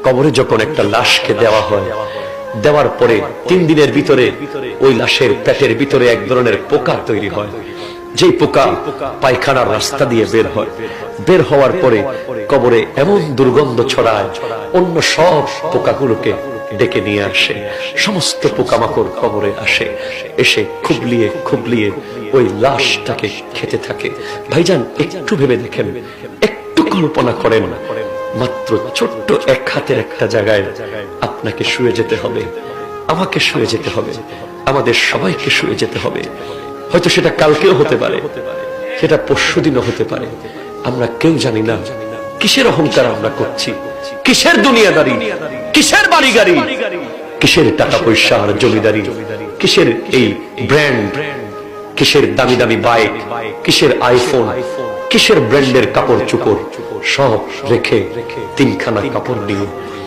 কবরে যখন একটা লাশকে দেওয়া হয়, দেওয়ার পরে 3 দিনের ভিতরে ওই লাশের পেটের ভিতরে এক ধরনের পোকা তৈরি হয়, যে পোকা পায়খানার রাস্তা দিয়ে বের হয়। বের হওয়ার পরে কবরে এমন দুর্গন্ধ ছড়ায়, অন্য সব পোকাগুলোকে ডেকে নিয়ে আসে। সমস্ত পোকামাকড় কবরে আসে, এসে খুবলিয়ে খুবলিয়ে ওই লাশটাকে খেতে থাকে। ভাইজান, একটু ভেবে দেখেন, একটু কল্পনা করেন, মাত্র ছোট্ট এক হাতের একটা জায়গায় আপনাকে শুয়ে যেতে হবে, আমাকে শুয়ে যেতে হবে, আমাদের সবাইকে শুয়ে যেতে হবে। হয়তো সেটা কালকেও হতে পারে, সেটা পরশুদিনও হতে পারে। আমরা কেউ জানি না কিসের অহংকার আমরা করছি, কিসের দুনিয়াদারি, কিসের বাড়ি গাড়ি, কিসের টাকা পয়সা আর জমিদারি, কিসের এই ব্র্যান্ড, কিসের দামি দামি বাইক, কিসের আইফোন, কিসের ব্র্যান্ডের কাপড় চোপড়, সব রেখে 3খানা কাপড় নিয়ে